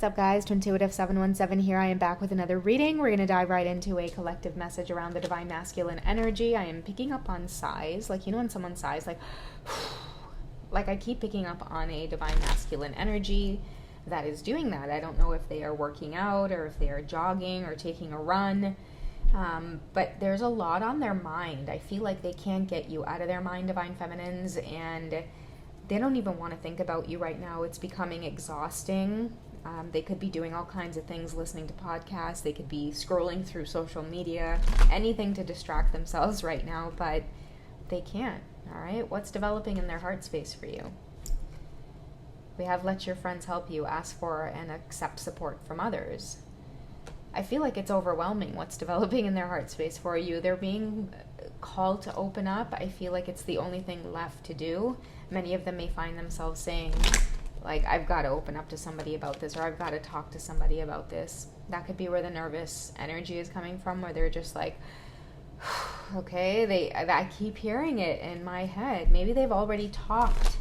what's up, guys? Twintuitive 717 here. I am back with another reading. We're going to dive right into a collective message around the divine masculine energy. I am picking up on sighs, like, you know when someone sighs, like I keep picking up on a divine masculine energy that is doing that. I don't know if they are working out or if they are jogging or taking a run, but there's a lot on their mind. I feel like they can't get you out of their mind, divine feminines, and they don't even want to think about you right now. It's becoming exhausting. They could be doing all kinds of things, listening to podcasts. They could be scrolling through social media, anything to distract themselves right now, but they can't, all right? What's developing in their heart space for you? We have let your friends help you, ask for and accept support from others. I feel like it's overwhelming what's developing in their heart space for you. They're being called to open up. I feel like it's the only thing left to do. Many of them may find themselves saying, like, I've got to open up to somebody about this, or I've got to talk to somebody about this. That could be where the nervous energy is coming from, where they're just like, okay, I keep hearing it in my head. Maybe they've already talked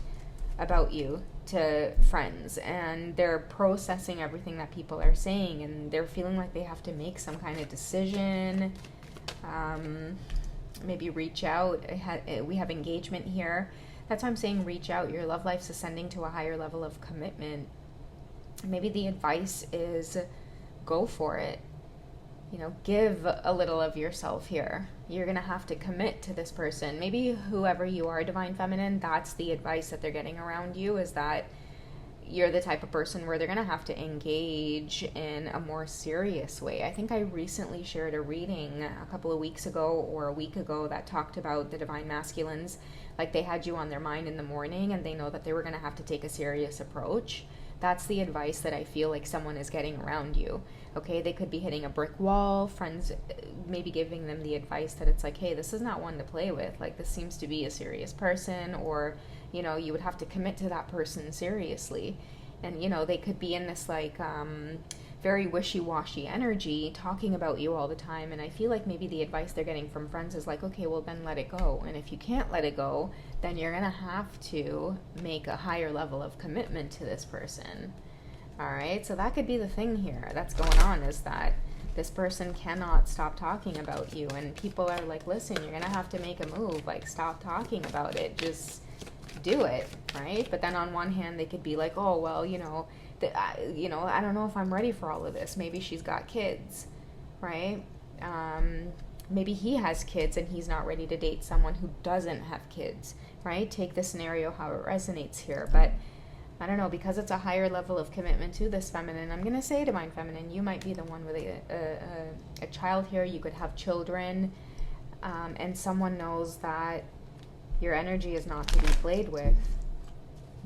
about you to friends and they're processing everything that people are saying, and they're feeling like they have to make some kind of decision. Maybe reach out. We have engagement here. That's why I'm saying reach out. Your love life's ascending to a higher level of commitment. Maybe the advice is go for it. You know, give a little of yourself here. You're going to have to commit to this person. Maybe whoever you are, divine feminine, that's the advice that they're getting around you, is that you're the type of person where they're going to have to engage in a more serious way. I think I recently shared a reading a couple of weeks ago or a week ago that talked about the divine masculines. Like, they had you on their mind in the morning and they know that they were going to have to take a serious approach. That's the advice that I feel like someone is getting around you. Okay, they could be hitting a brick wall. Friends maybe giving them the advice that it's like, hey, this is not one to play with. Like, this seems to be a serious person, or, you know, you would have to commit to that person seriously. And, you know, they could be in this, like, very wishy-washy energy talking about you all the time. And I feel like maybe the advice they're getting from friends is like, okay, well, then let it go. And if you can't let it go, then you're going to have to make a higher level of commitment to this person. All right, so that could be the thing here that's going on, is that this person cannot stop talking about you. And people are like, listen, you're going to have to make a move. Like, stop talking about it. Just do it, right? But then on one hand, they could be like, oh, well, you know, I don't know if I'm ready for all of this. Maybe she's got kids, right? Maybe he has kids and he's not ready to date someone who doesn't have kids, right? Take the scenario how it resonates here. But I don't know, because it's a higher level of commitment to this feminine, I'm going to say, divine feminine, you might be the one with a child here. You could have children, and someone knows that your energy is not to be played with.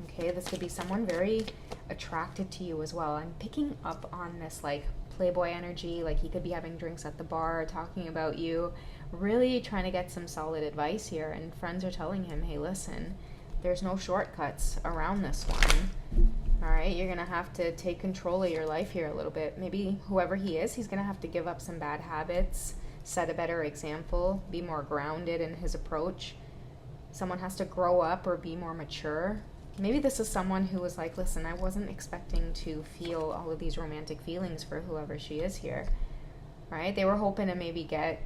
Okay, this could be someone very attracted to you as well. I'm picking up on this, like, playboy energy. Like, he could be having drinks at the bar, talking about you, really trying to get some solid advice here. And friends are telling him, hey, listen, there's no shortcuts around this one. All right, you're going to have to take control of your life here a little bit. Maybe whoever he is, he's going to have to give up some bad habits, set a better example, be more grounded in his approach. Someone has to grow up or be more mature. Maybe this is someone who was like, listen, I wasn't expecting to feel all of these romantic feelings for whoever she is here, right? They were hoping to maybe get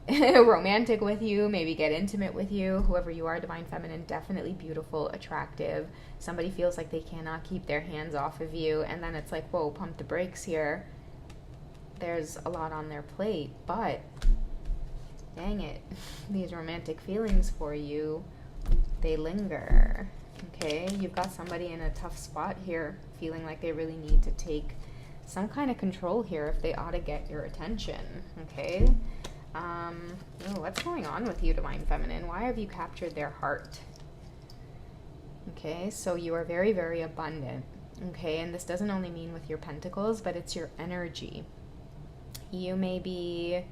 romantic with you, maybe get intimate with you. Whoever you are, divine feminine, definitely beautiful, attractive. Somebody feels like they cannot keep their hands off of you, and then it's like, whoa, pump the brakes here. There's a lot on their plate, but dang it, these romantic feelings for you, they linger. Okay, you've got somebody in a tough spot here, feeling like they really need to take some kind of control here if they ought to get your attention. Okay, what's going on with you, divine feminine? Why have you captured their heart? Okay, so you are very, very abundant. Okay, and this doesn't only mean with your pentacles, but it's your energy. You may be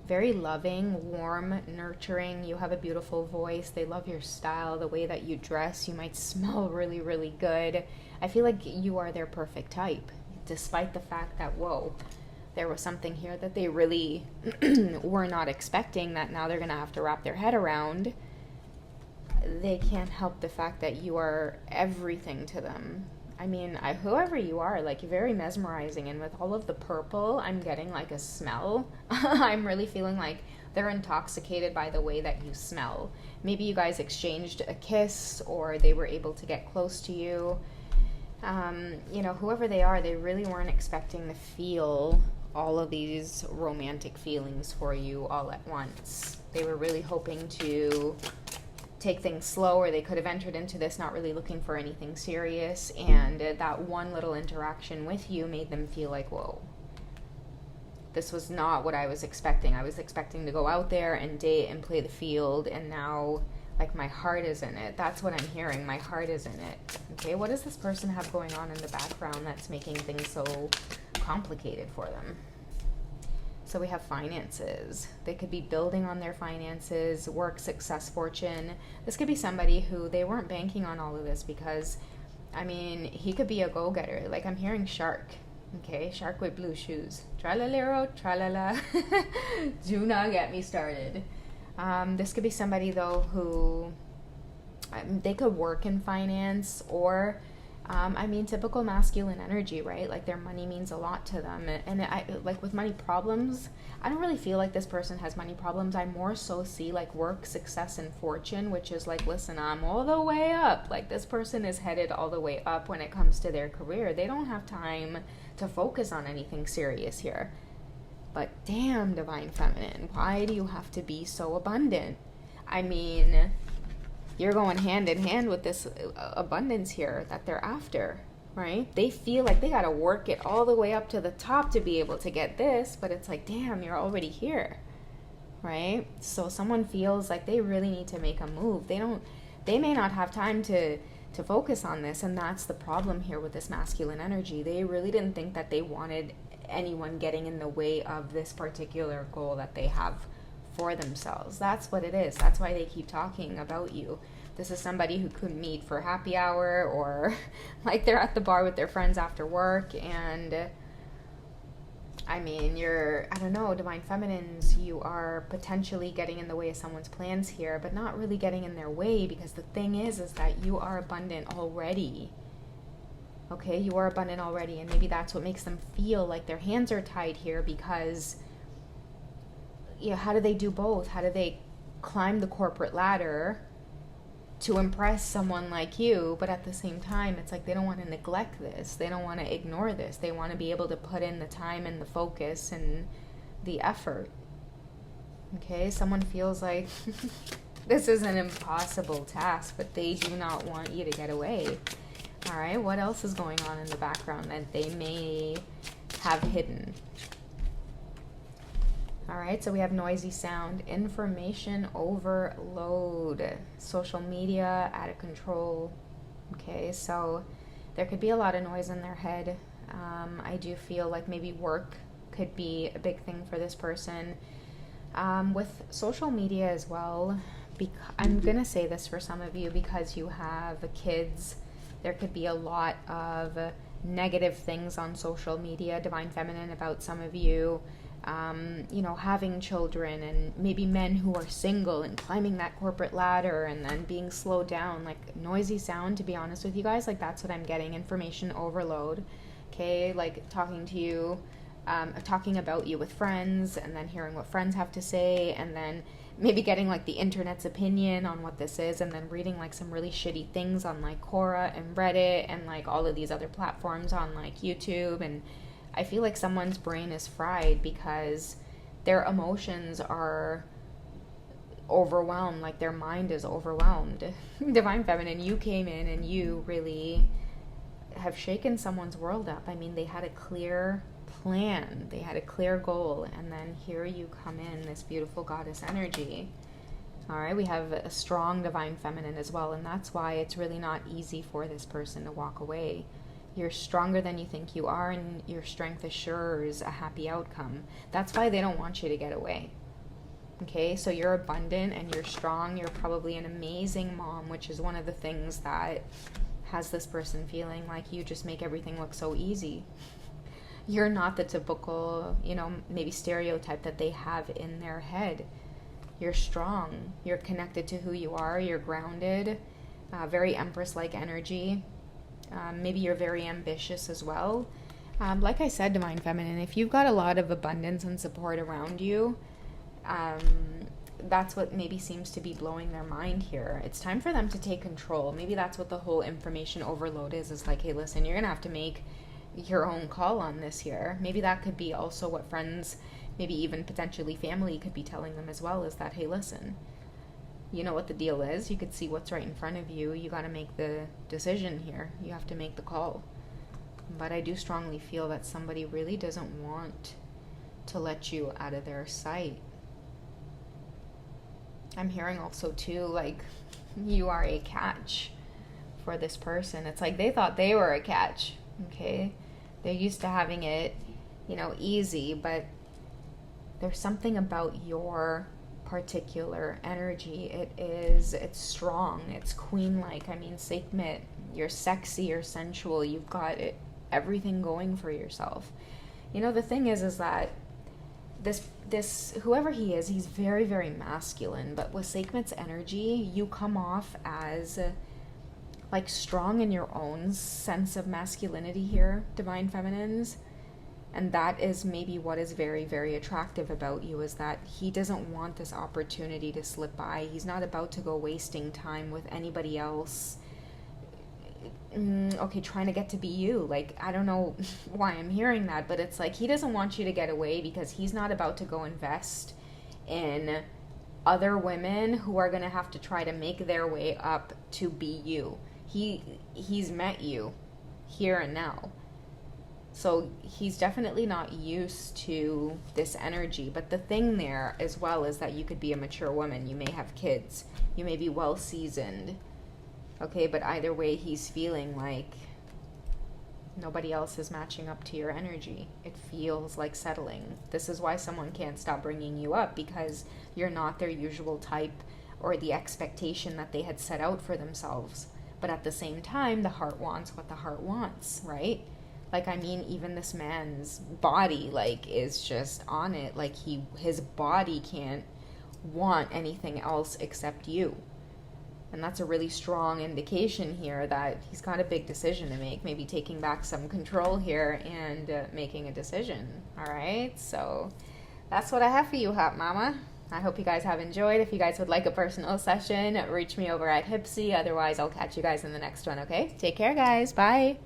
very loving, warm, nurturing. You have a beautiful voice. They love your style, the way that you dress. You might smell really, really good. I feel like you are their perfect type, despite the fact that, whoa, there was something here that they really were not expecting, that now they're going to have to wrap their head around. They can't help the fact that you are everything to them. I mean, whoever you are, like, you're very mesmerizing. And with all of the purple, I'm getting like a smell. I'm really feeling like they're intoxicated by the way that you smell. Maybe you guys exchanged a kiss or they were able to get close to you. You know, whoever they are, they really weren't expecting to feel all of these romantic feelings for you all at once. They were really hoping to take things slow, or they could have entered into this not really looking for anything serious, and that one little interaction with you made them feel like, whoa, this was not what I was expecting. I was expecting to go out there and date and play the field, and now, like, my heart is in it. That's what I'm hearing. My heart is in it. Okay, what does this person have going on in the background that's making things so complicated for them? So we have finances. They could be building on their finances, work, success, fortune. This could be somebody who they weren't banking on all of this because, I mean, he could be a go-getter. Like, I'm hearing shark. Okay, shark with blue shoes. Tra-la-lero, tra-la-la. Do not get me started. This could be somebody, though, who they could work in finance, or I mean, typical masculine energy, right? Like, their money means a lot to them. And I, like, with money problems, I don't really feel like this person has money problems. I more so see, like, work, success, and fortune, which is like, listen, I'm all the way up. Like, this person is headed all the way up when it comes to their career. They don't have time to focus on anything serious here. But damn, Divine Feminine, why do you have to be so abundant? I mean, you're going hand in hand with this abundance here that they're after, right? They feel like they got to work it all the way up to the top to be able to get this, but it's like, damn, you're already here, right? So someone feels like they really need to make a move. They may not have time to focus on this, and that's the problem here with this masculine energy. They really didn't think that they wanted anyone getting in the way of this particular goal that they have for themselves. That's what it is. That's why they keep talking about you. This is somebody who could meet for happy hour, or like they're at the bar with their friends after work, and I mean, I don't know, Divine Feminines, you are potentially getting in the way of someone's plans here, but not really getting in their way, because the thing is that you are abundant already. Okay, you are abundant already, and maybe that's what makes them feel like their hands are tied here, because, you know, how do they do both? How do they climb the corporate ladder to impress someone like you, but at the same time, it's like they don't want to neglect this. They don't want to ignore this. They want to be able to put in the time and the focus and the effort. Okay, someone feels like this is an impossible task, but they do not want you to get away. All right, what else is going on in the background that they may have hidden? All right, so we have noisy sound, information overload, social media out of control. Okay, so there could be a lot of noise in their head. I do feel like maybe work could be a big thing for this person. With social media as well, I'm going to say this for some of you because you have kids. There could be a lot of negative things on social media, Divine Feminine, about some of you. You know, having children, and maybe men who are single and climbing that corporate ladder and then being slowed down, like noisy sound, to be honest with you guys, like that's what I'm getting, information overload. Okay, like talking to you, talking about you with friends, and then hearing what friends have to say, and then maybe getting like the internet's opinion on what this is, and then reading like some really shitty things on like Quora and Reddit and like all of these other platforms on like YouTube. And I feel like someone's brain is fried because their emotions are overwhelmed, like their mind is overwhelmed. Divine Feminine, you came in and you really have shaken someone's world up. I mean, they had a clear plan, they had a clear goal, and then here you come in, this beautiful goddess energy. All right, we have a strong Divine Feminine as well, and that's why it's really not easy for this person to walk away. You're stronger than you think you are, and your strength assures a happy outcome. That's why they don't want you to get away. Okay, so you're abundant and you're strong. You're probably an amazing mom, which is one of the things that has this person feeling like you just make everything look so easy. You're not the typical, you know, maybe stereotype that they have in their head. You're strong. You're connected to who you are. You're grounded. Very Empress-like energy. Maybe you're very ambitious as well. Like I said, Divine Feminine, if you've got a lot of abundance and support around you, um, that's what maybe seems to be blowing their mind here. It's time for them to take control. Maybe that's what the whole information overload is like, hey, listen, you're going to have to make your own call on this here. Maybe that could be also what friends, maybe even potentially family, could be telling them as well, is that, hey, listen, you know what the deal is. You could see what's right in front of you. You got to make the decision here. You have to make the call. But I do strongly feel that somebody really doesn't want to let you out of their sight. I'm hearing also too, like, you are a catch for this person. It's like they thought they were a catch, okay? They're used to having it, easy, but there's something about your particular energy. It's strong, it's queen-like. I mean, Sekhmet, you're sexy, you're sensual, you've got everything going for yourself. The thing is that this whoever he is, he's very, very masculine, but with Sekhmet's energy, you come off as like strong in your own sense of masculinity here, Divine Feminines. And that is maybe what is very, very attractive about you, is that he doesn't want this opportunity to slip by. He's not about to go wasting time with anybody else. Okay, trying to get to be you. Like, I don't know why I'm hearing that, but it's like he doesn't want you to get away, because he's not about to go invest in other women who are going to have to try to make their way up to be you. He's met you here and now. So he's definitely not used to this energy. But the thing there as well is that you could be a mature woman. You may have kids. You may be well seasoned. Okay, but either way, he's feeling like nobody else is matching up to your energy. It feels like settling. This is why someone can't stop bringing you up, because you're not their usual type or the expectation that they had set out for themselves. But at the same time, the heart wants what the heart wants, right? Like, I mean, even this man's body, like, is just on it. Like, his body can't want anything else except you. And that's a really strong indication here that he's got a big decision to make. Maybe taking back some control here and making a decision. All right? So that's what I have for you, Hot Mama. I hope you guys have enjoyed. If you guys would like a personal session, reach me over at Hipsy. Otherwise, I'll catch you guys in the next one, okay? Take care, guys. Bye.